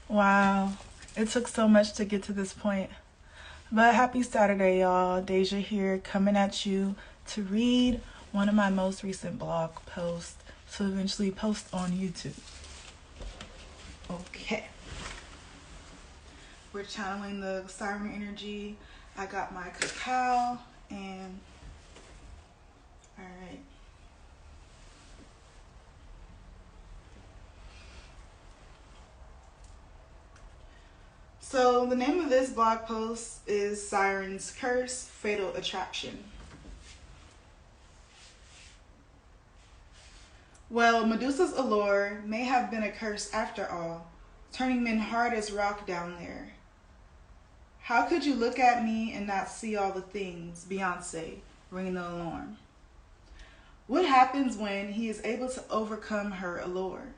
Wow, it took so much to get to this point. But happy Saturday, y'all. Deja here, coming at you to read one of my most recent blog posts to eventually post on YouTube. Okay. We're channeling the Siren energy. I got my cacao and all right. So the name of this blog post is Siren's Curse, Fatal Attraction. Well, Medusa's allure may have been a curse after all, turning men hard as rock down there. How could you look at me and not see all the things, Beyonce, ringing the alarm? What happens when he is able to overcome her allure?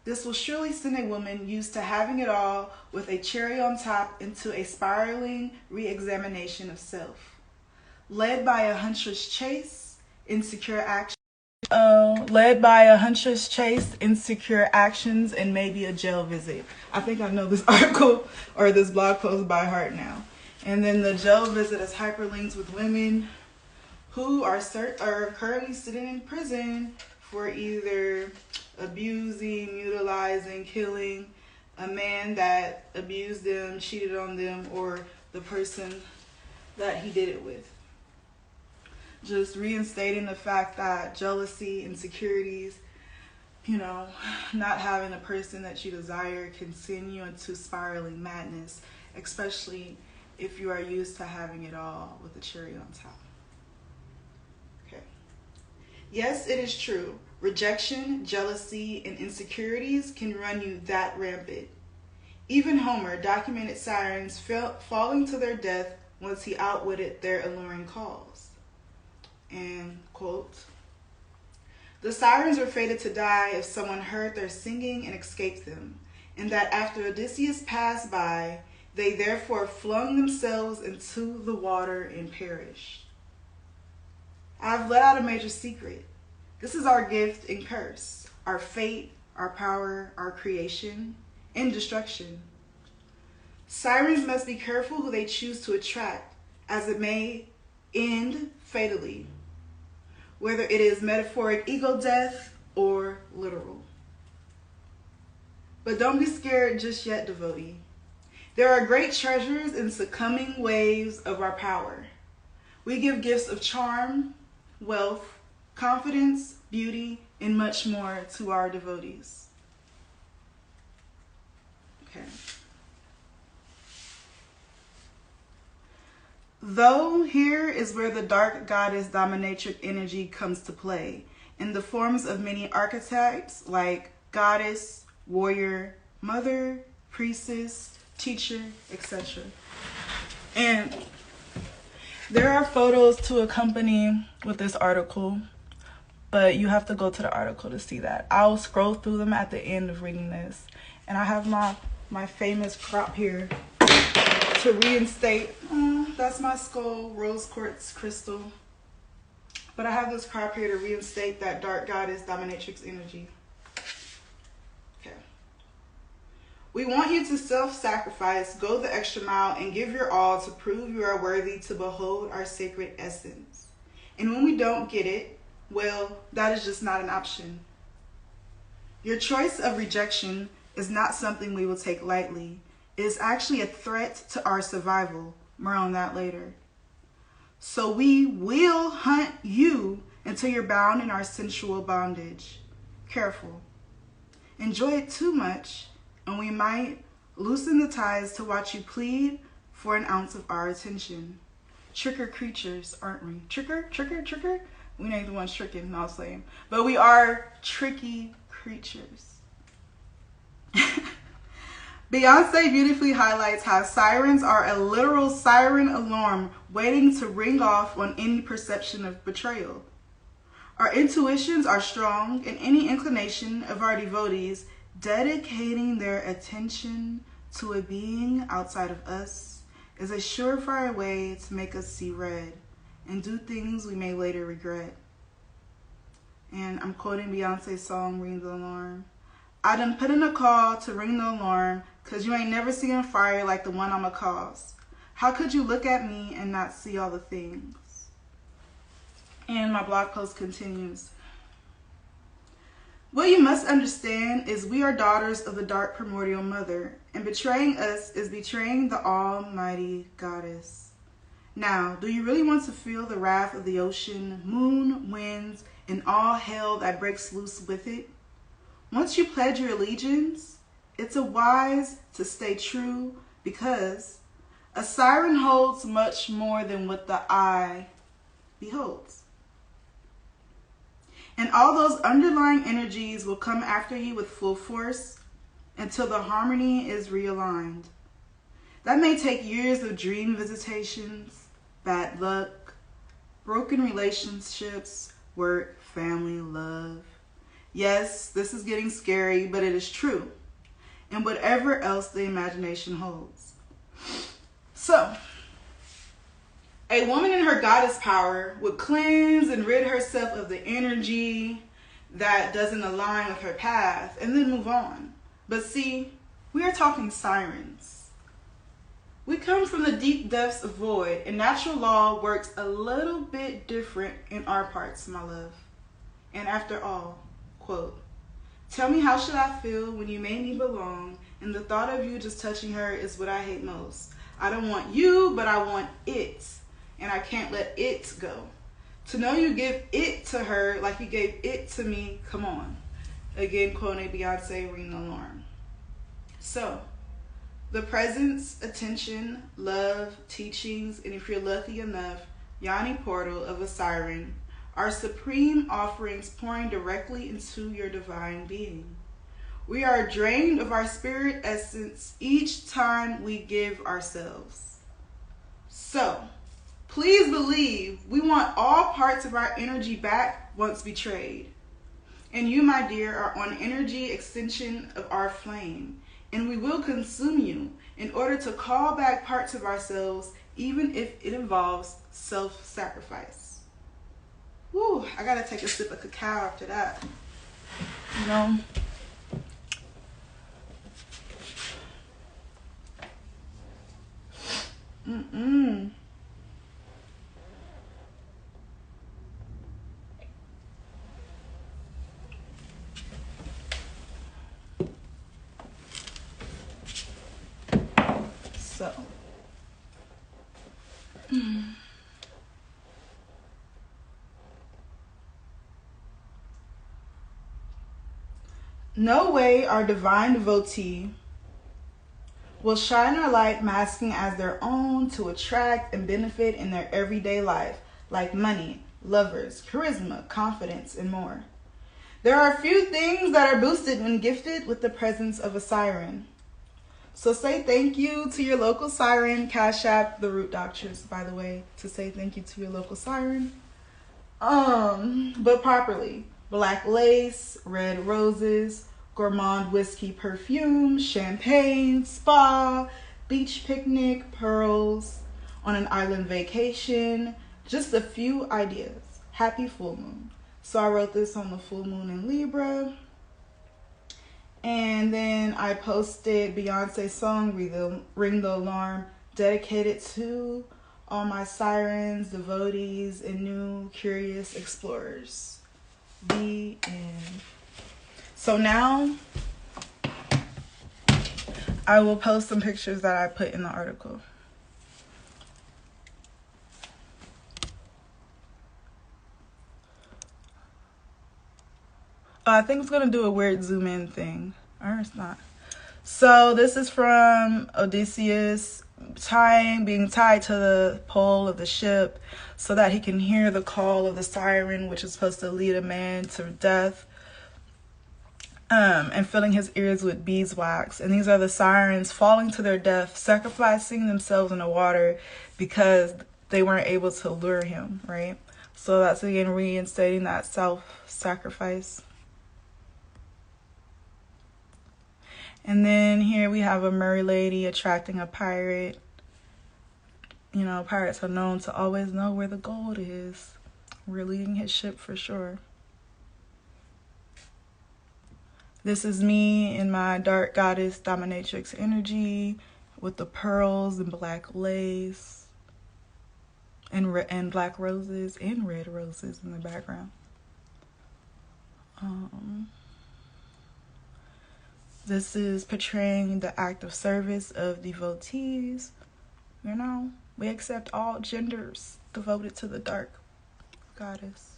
This will surely send a woman used to having it all with a cherry on top into a spiraling re-examination of self. Led by a huntress chase, insecure actions. Led by a huntress chase, insecure actions, and maybe a jail visit. I think I know this article or this blog post by heart now. And then the jail visit is hyperlinked with women who are currently sitting in prison for either abusing, utilizing, killing a man that abused them, cheated on them, or the person that he did it with. Just reinstating the fact that jealousy, insecurities, not having a person that you desire can send you into spiraling madness, especially if you are used to having it all with a cherry on top. Okay. Yes, it is true. Rejection, jealousy, and insecurities can run you that rampant. Even Homer documented sirens falling to their death once he outwitted their alluring calls. And, quote, the sirens were fated to die if someone heard their singing and escaped them, and that after Odysseus passed by, they therefore flung themselves into the water and perished. I've let out a major secret. This is our gift and curse, our fate, our power, our creation, and destruction. Sirens must be careful who they choose to attract, as it may end fatally, whether it is metaphoric ego death or literal. But don't be scared just yet, devotee. There are great treasures in succumbing waves of our power. We give gifts of charm, wealth, confidence, beauty, and much more to our devotees. Okay. Though here is where the dark goddess dominatrix energy comes to play, in the forms of many archetypes like goddess, warrior, mother, priestess, teacher, etc. And there are photos to accompany with this article, but you have to go to the article to see that. I'll scroll through them at the end of reading this. And I have my famous crop here to reinstate. That's my skull, rose quartz crystal. But I have this crop here to reinstate that dark goddess dominatrix energy. Okay. We want you to self-sacrifice, go the extra mile, and give your all to prove you are worthy to behold our sacred essence. And when we don't get it, well, that is just not an option. Your choice of rejection is not something we will take lightly. It is actually a threat to our survival. More on that later. So we will hunt you until you're bound in our sensual bondage. Careful. Enjoy it too much, and we might loosen the ties to watch you plead for an ounce of our attention. Tricker creatures, aren't we? Tricker? We ain't the ones tricking, no, same. But we are tricky creatures. Beyonce beautifully highlights how sirens are a literal siren alarm waiting to ring off on any perception of betrayal. Our intuitions are strong, and any inclination of our devotees dedicating their attention to a being outside of us is a surefire way to make us see red and do things we may later regret. And I'm quoting Beyonce's song, Ring the Alarm. I done put in a call to ring the alarm, 'cause you ain't never seen a fire like the one I'ma cause. How could you look at me and not see all the things? And my blog post continues. What you must understand is we are daughters of the dark primordial mother, and betraying us is betraying the almighty goddess. Now, do you really want to feel the wrath of the ocean, moon, winds, and all hell that breaks loose with it? Once you pledge your allegiance, it's wise to stay true, because a siren holds much more than what the eye beholds. And all those underlying energies will come after you with full force until the harmony is realigned. That may take years of dream visitations, bad luck, broken relationships, work, family, love. Yes, this is getting scary, but it is true. And whatever else the imagination holds. So, a woman in her goddess power would cleanse and rid herself of the energy that doesn't align with her path and then move on. But see, we are talking sirens. We come from the deep depths of void, and natural law works a little bit different in our parts, my love. And after all, quote, tell me how should I feel when you made me belong, and the thought of you just touching her is what I hate most. I don't want you, but I want it. And I can't let it go. To know you give it to her like you gave it to me, come on. Again, quoting Beyonce, ring the alarm. So, the presence, attention, love, teachings, and if you're lucky enough, yawning portal of a siren are supreme offerings pouring directly into your divine being. We are drained of our spirit essence each time we give ourselves. So, please believe we want all parts of our energy back once betrayed. And you, my dear, are on energy extension of our flame. And we will consume you in order to call back parts of ourselves, even if it involves self-sacrifice. Woo, I gotta take a sip of cacao after that. You know? So, no way our divine devotee will shine our light masking as their own to attract and benefit in their everyday life, like money, lovers, charisma, confidence, and more. There are a few things that are boosted when gifted with the presence of a siren. So say thank you to your local siren. Cash App the Root Doctors, by the way, to say thank you to your local siren. But properly. Black lace, red roses, gourmand whiskey perfume, champagne, spa, beach picnic, pearls, on an island vacation. Just a few ideas. Happy full moon. So I wrote this on the full moon in Libra. And then I posted Beyonce's song, Ring the Alarm, dedicated to all my sirens, devotees, and new curious explorers. The end. So now I will post some pictures that I put in the article. I think it's going to do a weird zoom in thing. Or it's not. So this is from Odysseus being tied to the pole of the ship so that he can hear the call of the siren, which is supposed to lead a man to death. And filling his ears with beeswax. And these are the sirens falling to their death, sacrificing themselves in the water because they weren't able to lure him, right? So that's again reinstating that self-sacrifice. And then here we have a merry lady attracting a pirate. You know, pirates are known to always know where the gold is. We're leading his ship for sure. This is me in my dark goddess dominatrix energy with the pearls and black lace and black roses and red roses in the background. This is portraying the act of service of devotees. You know, we accept all genders devoted to the dark goddess.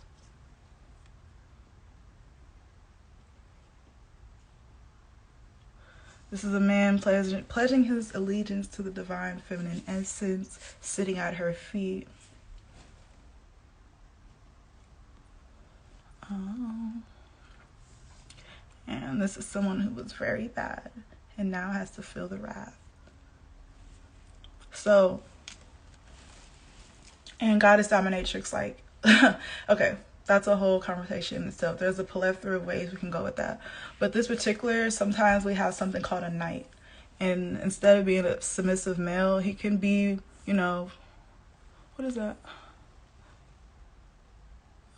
This is a man pledging his allegiance to the divine feminine essence, sitting at her feet. And this is someone who was very bad and now has to feel the wrath. So, and goddess dominatrix, like, okay, that's a whole conversation in itself. There's a plethora of ways we can go with that. But this particular, sometimes we have something called a knight. And instead of being a submissive male, he can be, you know, what is that?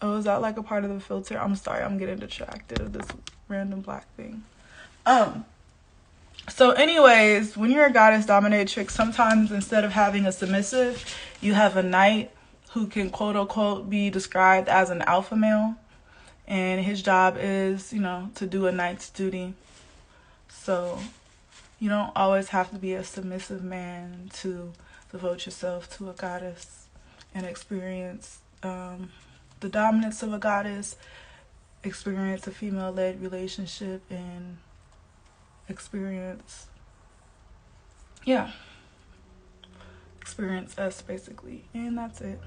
Oh, is that like a part of the filter? I'm sorry, I'm getting distracted of this random black thing. So anyways, when you're a goddess dominatrix, sometimes instead of having a submissive, you have a knight who can quote unquote be described as an alpha male. And his job is, you know, to do a knight's duty. So you don't always have to be a submissive man to devote yourself to a goddess and experience the dominance of a goddess, experience a female-led relationship, and experience us basically. And that's it.